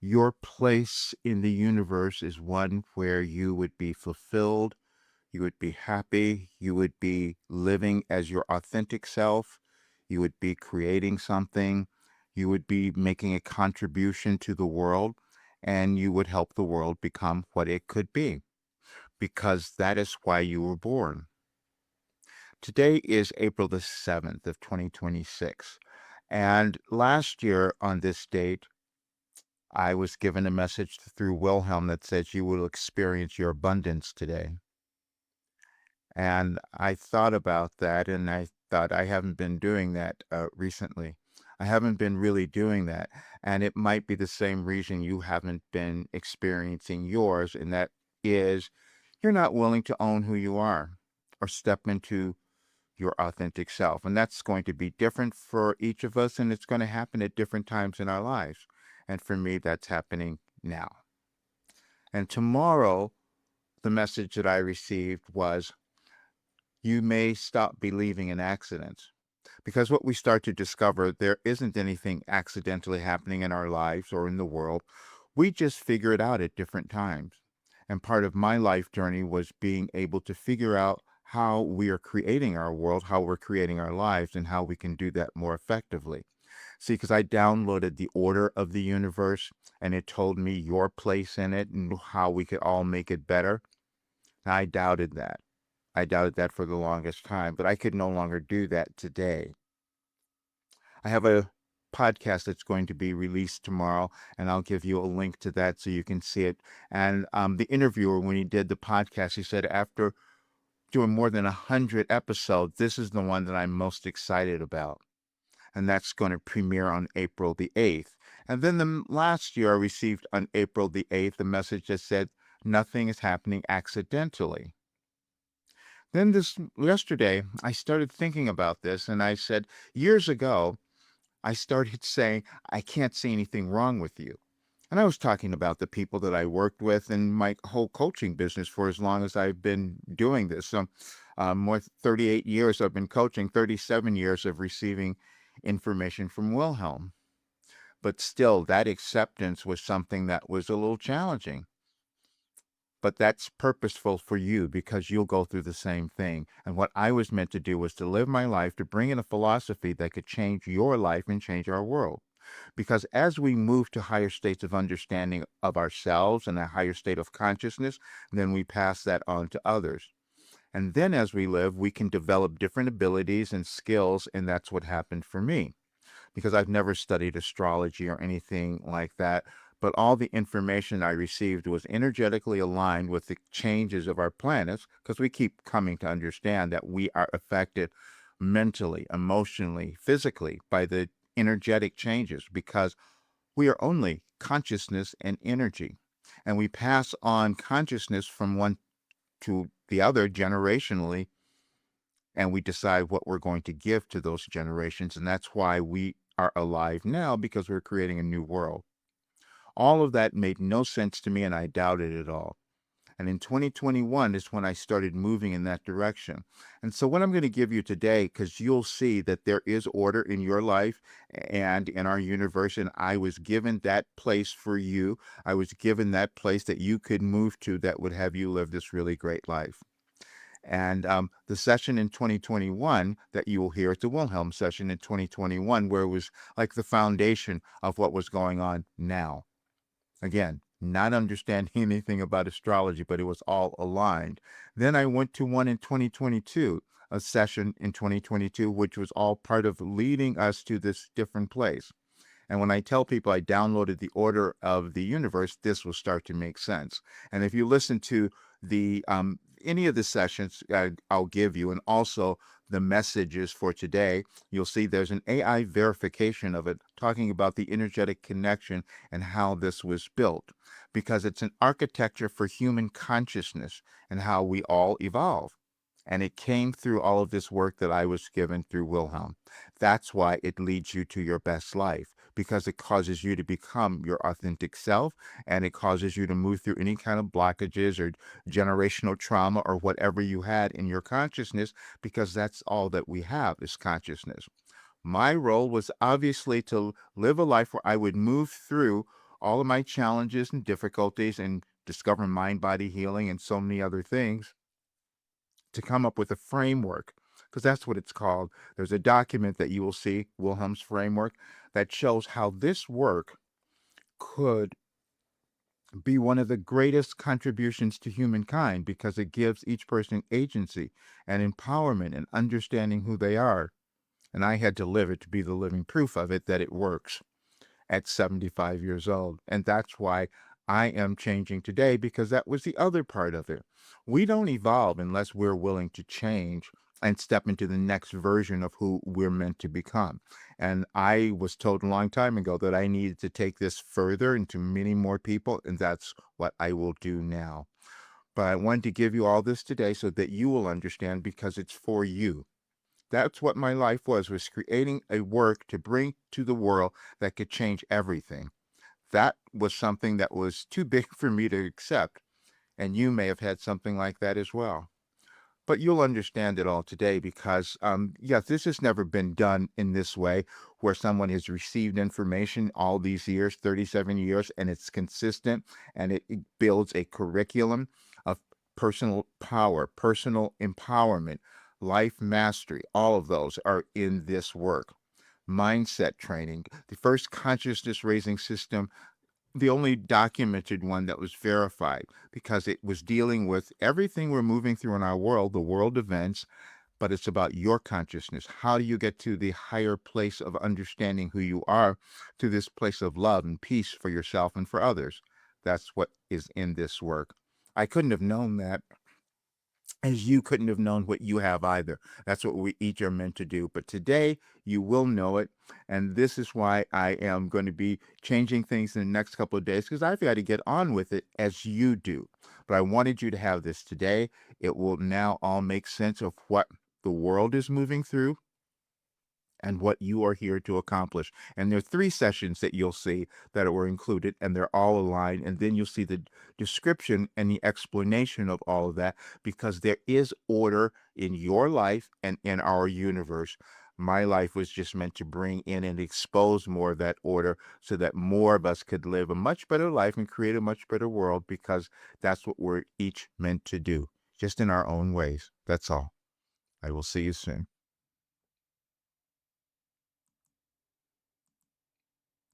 Your place in the universe is one where you would be fulfilled, you would be happy, you would be living as your authentic self, you would be creating something, you would be making a contribution to the world, and you would help the world become what it could be, because that is why you were born. Today is April the 7th of 2026. And last year on this date, I was given a message through Wilhelm that says you will experience your abundance today. And I thought about that and I thought I haven't been doing that recently. I haven't been really doing that. And it might be the same reason you haven't been experiencing yours, and that is you're not willing to own who you are or step into your authentic self. And that's going to be different for each of us, and it's going to happen at different times in our lives. And for me, that's happening now. And tomorrow, the message that I received was you may stop believing in accidents. Because what we start to discover, there isn't anything accidentally happening in our lives or in the world. We just figure it out at different times. And part of my life journey was being able to figure out how we are creating our world, how we're creating our lives, and how we can do that more effectively. See, because I downloaded the order of the universe and it told me your place in it and how we could all make it better. And I doubted that. I doubted that for the longest time, but I could no longer do that today. I have a podcast that's going to be released tomorrow, and I'll give you a link to that so you can see it. And the interviewer, when he did the podcast, he said after doing more than 100 episodes, this is the one that I'm most excited about. And that's going to premiere on April the 8th. And then last year, I received on April the 8th a message that said, nothing is happening accidentally. Then this yesterday, I started thinking about this and I said, years ago, I started saying, I can't see anything wrong with you. And I was talking about the people that I worked with in my whole coaching business for as long as I've been doing this. So, more 38 years I've been coaching, 37 years of receiving information from Wilhelm. But still, that acceptance was something that was a little challenging. But that's purposeful for you because you'll go through the same thing. And what I was meant to do was to live my life, to bring in a philosophy that could change your life and change our world. Because as we move to higher states of understanding of ourselves and a higher state of consciousness, then we pass that on to others. And then as we live, we can develop different abilities and skills. And that's what happened for me because I've never studied astrology or anything like that. But all the information I received was energetically aligned with the changes of our planets because we keep coming to understand that we are affected mentally, emotionally, physically by the energetic changes because we are only consciousness and energy. And we pass on consciousness from one to the other generationally, and we decide what we're going to give to those generations. And that's why we are alive now because we're creating a new world. All of that made no sense to me, and I doubted it all. And in 2021 is when I started moving in that direction. And so, what I'm going to give you today, because you'll see that there is order in your life and in our universe, and I was given that place for you. I was given that place that you could move to that would have you live this really great life. And the session in 2021 that you will hear, it's the Wilhelm session in 2021, where it was like the foundation of what was going on now. Again, not understanding anything about astrology, but it was all aligned. Then I went to one in 2022, a session in 2022, which was all part of leading us to this different place. And when I tell people I downloaded the order of the universe, this will start to make sense. And if you listen to the any of the sessions I'll give you, and also the messages for today, you'll see there's an AI verification of it, talking about the energetic connection and how this was built, because it's an architecture for human consciousness and how we all evolve. And it came through all of this work that I was given through Wilhelm. That's why it leads you to your best life, because it causes you to become your authentic self, and it causes you to move through any kind of blockages or generational trauma or whatever you had in your consciousness, because that's all that we have is consciousness. My role was obviously to live a life where I would move through all of my challenges and difficulties and discover mind body healing and so many other things to come up with a framework, because that's what it's called. There's a document that you will see, Wilhelm's framework, that shows how this work could be one of the greatest contributions to humankind because it gives each person agency and empowerment and understanding who they are. And I had to live it to be the living proof of it that it works at 75 years old. And that's why I am changing today, because that was the other part of it. We don't evolve unless we're willing to change and step into the next version of who we're meant to become. And I was told a long time ago that I needed to take this further into many more people, and that's what I will do now. But I wanted to give you all this today so that you will understand, because it's for you. That's what my life was creating a work to bring to the world that could change everything. That was something that was too big for me to accept, and you may have had something like that as well. But you'll understand it all today because, yes, this has never been done in this way, where someone has received information all these years, 37 years, and it's consistent, and it builds a curriculum of personal power, personal empowerment, life mastery. All of those are in this work. Mindset training, the first consciousness raising system, the only documented one that was verified, because it was dealing with everything we're moving through in our world, the world events, but it's about your consciousness. How do you get to the higher place of understanding who you are, to this place of love and peace for yourself and for others? That's what is in this work. I couldn't have known that, as you couldn't have known what you have either. That's what we each are meant to do. But today you will know it. And this is why I am going to be changing things in the next couple of days, because I've got to get on with it as you do. But I wanted you to have this today. It will now all make sense of what the world is moving through and what you are here to accomplish. And there are 3 sessions that you'll see that were included, and they're all aligned. And then you'll see the description and the explanation of all of that, because there is order in your life and in our universe. My life was just meant to bring in and expose more of that order so that more of us could live a much better life and create a much better world, because that's what we're each meant to do, just in our own ways. That's all. I will see you soon.